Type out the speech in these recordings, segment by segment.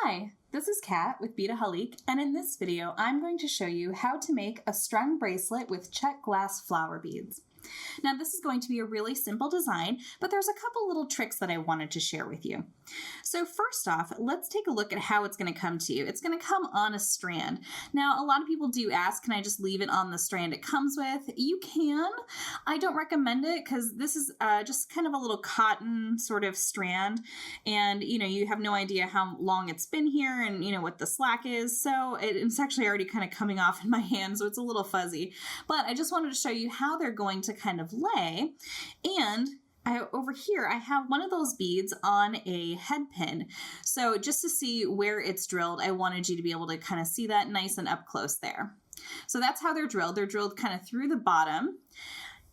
Hi, this is Kat with Beadaholique, and in this video I'm going to show you how to make a strung bracelet with Czech glass flower beads. Now this is going to be a really simple design, but there's a couple little tricks that I wanted to share with you. So first off, let's take a look at how it's going to come to you. It's going to come on a strand. Now a lot of people do ask, can I just leave it on the strand it comes with? You can. I don't recommend it because this is just kind of a little cotton sort of strand, and you have no idea how long it's been here and what the slack is, so it's actually already kind of coming off in my hand, so it's a little fuzzy. But I just wanted to show you how they're going to kind of lay. And over here I have one of those beads on a head pin, so just to see where it's drilled, I wanted you to be able to kind of see that nice and up close there. So that's how they're drilled. They're drilled kind of through the bottom,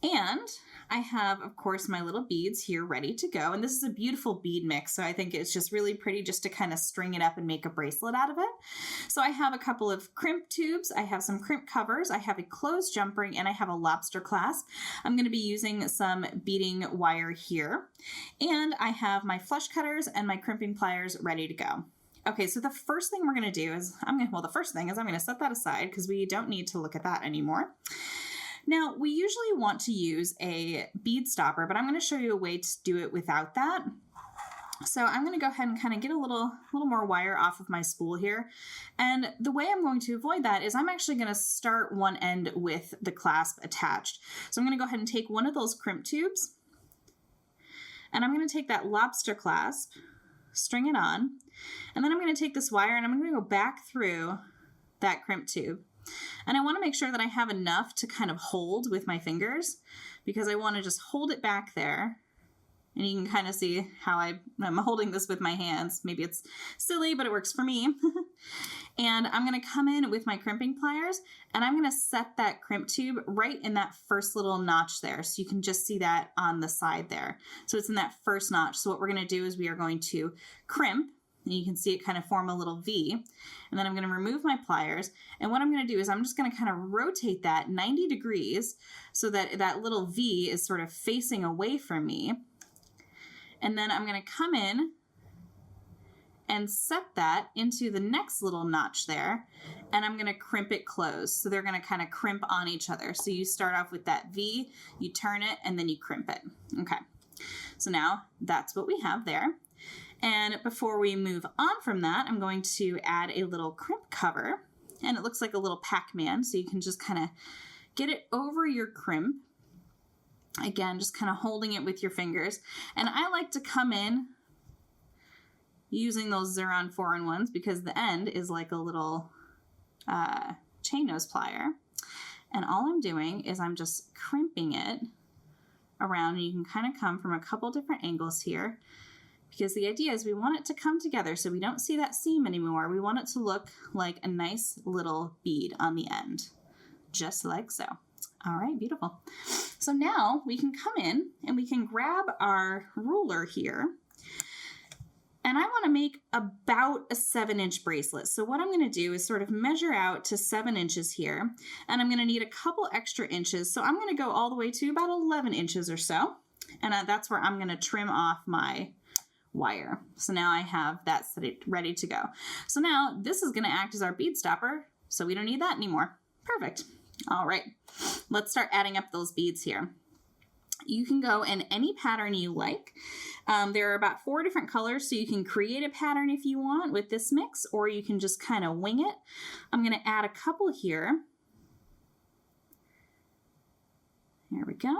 and I have, of course, my little beads here ready to go. And this is a beautiful bead mix, so I think it's just really pretty just to kind of string it up and make a bracelet out of it. So I have a couple of crimp tubes, I have some crimp covers, I have a closed jump ring, and I have a lobster clasp. I'm going to be using some beading wire here. And I have my flush cutters and my crimping pliers ready to go. Okay, so the first thing we're going to do is, I'm going to set that aside because we don't need to look at that anymore. Now, we usually want to use a bead stopper, but I'm going to show you a way to do it without that. So I'm going to go ahead and kind of get a little more wire off of my spool here. And the way I'm going to avoid that is I'm actually going to start one end with the clasp attached. So I'm going to go ahead and take one of those crimp tubes, and I'm going to take that lobster clasp, string it on, and then I'm going to take this wire and I'm going to go back through that crimp tube. And I want to make sure that I have enough to kind of hold with my fingers, because I want to just hold it back there. And you can kind of see how I'm holding this with my hands. Maybe it's silly, but it works for me. And I'm going to come in with my crimping pliers, and I'm going to set that crimp tube right in that first little notch there. So you can just see that on the side there. So it's in that first notch. So what we're going to do is we are going to crimp. And you can see it kind of form a little V. And then I'm going to remove my pliers. And what I'm going to do is I'm just going to kind of rotate that 90 degrees so that that little V is sort of facing away from me. And then I'm going to come in and set that into the next little notch there. And I'm going to crimp it closed. So they're going to kind of crimp on each other. So you start off with that V, you turn it, and then you crimp it. Okay. So now that's what we have there. And before we move on from that, I'm going to add a little crimp cover, and it looks like a little Pac-Man, so you can just kind of get it over your crimp. Again, just kind of holding it with your fingers. And I like to come in using those Xuron 4-in-1s because the end is like a little chain nose plier. And all I'm doing is I'm just crimping it around, and you can kind of come from a couple different angles here. Because the idea is we want it to come together so we don't see that seam anymore. We want it to look like a nice little bead on the end, just like so. All right, beautiful. So now we can come in and we can grab our ruler here. And I want to make about a 7-inch bracelet. So what I'm going to do is sort of measure out to 7 inches here. And I'm going to need a couple extra inches. So I'm going to go all the way to about 11 inches or so. And that's where I'm going to trim off my wire. So now I have that ready to go. So now this is going to act as our bead stopper, so we don't need that anymore. Perfect. All right, let's start adding up those beads here. You can go in any pattern you like. There are about 4 different colors, so you can create a pattern if you want with this mix, or you can just kind of wing it. I'm going to add a couple here. Here we go.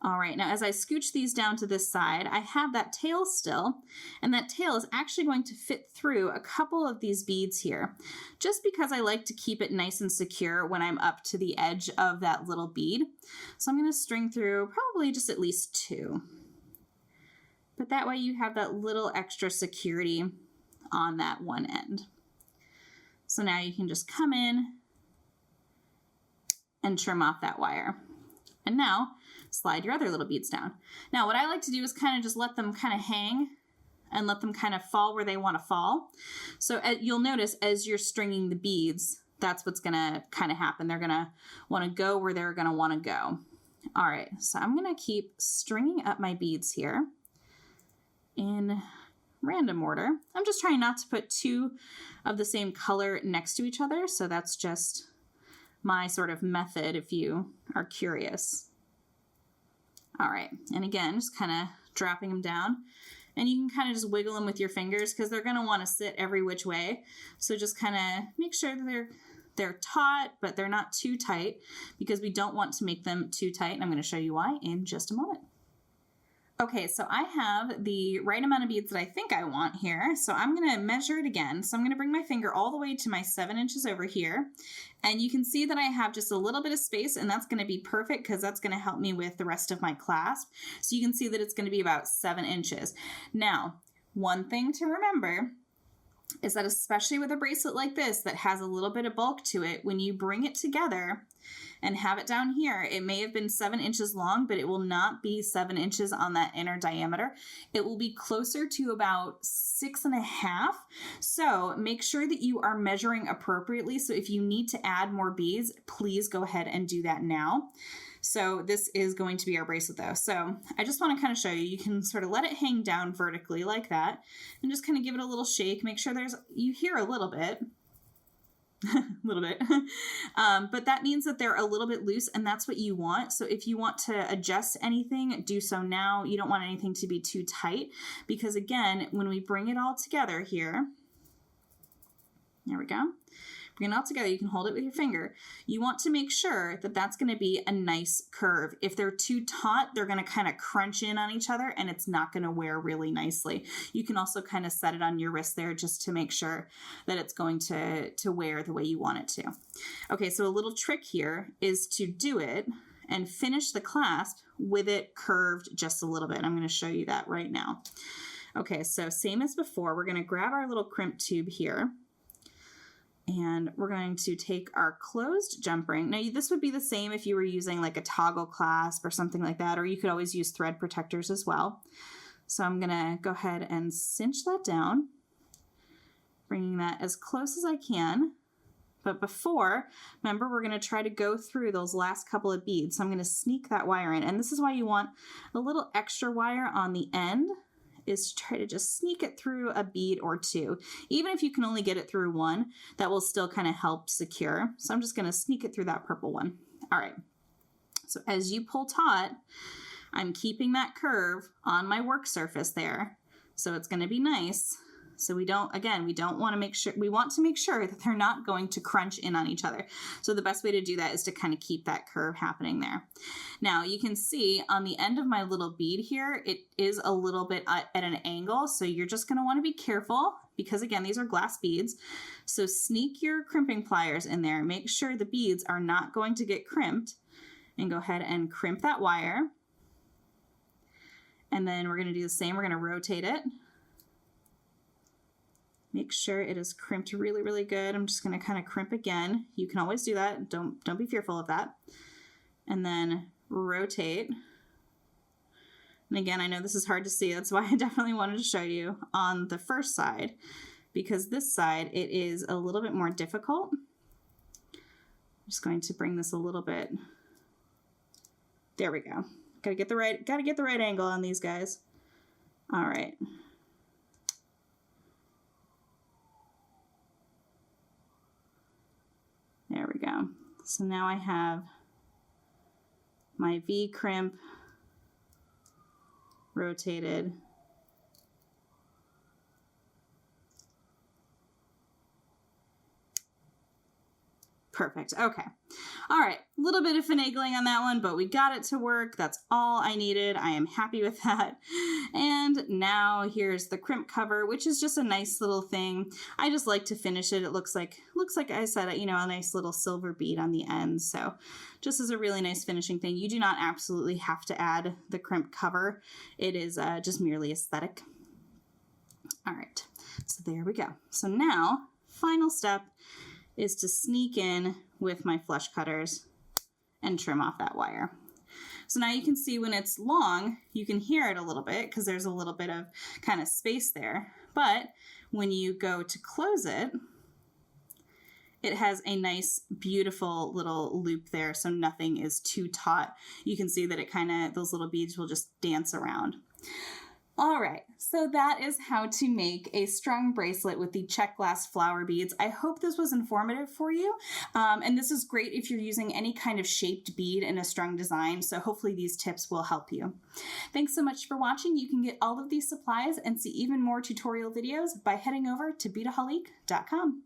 All right, now as I scooch these down to this side, I have that tail still, and that tail is actually going to fit through a couple of these beads here, just because I like to keep it nice and secure when I'm up to the edge of that little bead. So I'm going to string through probably just at least 2. But that way you have that little extra security on that one end. So now you can just come in and trim off that wire. And now slide your other little beads down. Now what I like to do is kind of just let them kind of hang and let them kind of fall where they want to fall. So you'll notice as you're stringing the beads, that's what's going to kind of happen. They're going to want to go where they're going to want to go. All right, so I'm going to keep stringing up my beads here in random order. I'm just trying not to put two of the same color next to each other, so that's just my sort of method if you are curious. All right, and again, just kind of dropping them down. And you can kind of just wiggle them with your fingers because they're going to want to sit every which way. So just kind of make sure that they're taut, but they're not too tight because we don't want to make them too tight. And I'm going to show you why in just a moment. Okay, so I have the right amount of beads that I think I want here. So I'm going to measure it again. So I'm going to bring my finger all the way to my 7 inches over here. And you can see that I have just a little bit of space, and that's going to be perfect because that's going to help me with the rest of my clasp. So you can see that it's going to be about 7 inches. Now, one thing to remember is that especially with a bracelet like this that has a little bit of bulk to it, when you bring it together and have it down here, it may have been 7 inches long, but it will not be 7 inches on that inner diameter. It will be closer to about 6.5. So make sure that you are measuring appropriately. So if you need to add more beads, please go ahead and do that now. So this is going to be our bracelet though. So I just want to kind of show you, you can sort of let it hang down vertically like that and just kind of give it a little shake. Make sure you hear a little bit. But that means that they're a little bit loose, and that's what you want. So if you want to adjust anything, do so now. You don't want anything to be too tight because again, when we bring it all together here, there we go. Bring it all together, you can hold it with your finger. You want to make sure that that's going to be a nice curve. If they're too taut, they're going to kind of crunch in on each other and it's not going to wear really nicely. You can also kind of set it on your wrist there just to make sure that it's going to wear the way you want it to. Okay, so a little trick here is to do it and finish the clasp with it curved just a little bit. I'm going to show you that right now. Okay, so same as before, we're going to grab our little crimp tube here. And we're going to take our closed jump ring. Now this would be the same if you were using like a toggle clasp or something like that, or you could always use thread protectors as well. So I'm gonna go ahead and cinch that down, bringing that as close as I can. But before, remember, we're gonna try to go through those last couple of beads. So I'm gonna sneak that wire in. And this is why you want a little extra wire on the end, is to try to just sneak it through a bead or two. Even if you can only get it through one, that will still kind of help secure. So I'm just going to sneak it through that purple one. All right. So as you pull taut, I'm keeping that curve on my work surface there. So it's going to be nice. So we want to make sure that they're not going to crunch in on each other. So the best way to do that is to kind of keep that curve happening there. Now you can see on the end of my little bead here, it is a little bit at an angle. So you're just going to want to be careful because again, these are glass beads. So sneak your crimping pliers in there. Make sure the beads are not going to get crimped, and go ahead and crimp that wire. And then we're going to do the same. We're going to rotate it. Make sure it is crimped really, really good. I'm just going to kind of crimp again. You can always do that. Don't be fearful of that. And then rotate. And again, I know this is hard to see. That's why I definitely wanted to show you on the first side, because this side, it is a little bit more difficult. I'm just going to bring this a little bit. There we go. Gotta get the right angle on these guys. All right. There we go. So now I have my V crimp rotated. Perfect. Okay. All right. A little bit of finagling on that one, but we got it to work. That's all I needed. I am happy with that. And now here's the crimp cover, which is just a nice little thing. I just like to finish it. It looks like I said, you know, a nice little silver bead on the end. So just as a really nice finishing thing. You do not absolutely have to add the crimp cover. It is just merely aesthetic. All right. So there we go. So now, final step is to sneak in with my flush cutters and trim off that wire. So now you can see when it's long, you can hear it a little bit because there's a little bit of kind of space there. But when you go to close it, it has a nice, beautiful little loop there, so nothing is too taut. You can see that it those little beads will just dance around. All right, so that is how to make a strung bracelet with the Czech glass flower beads. I hope this was informative for you, and this is great if you're using any kind of shaped bead in a strung design, so hopefully these tips will help you. Thanks so much for watching. You can get all of these supplies and see even more tutorial videos by heading over to Beadaholique.com.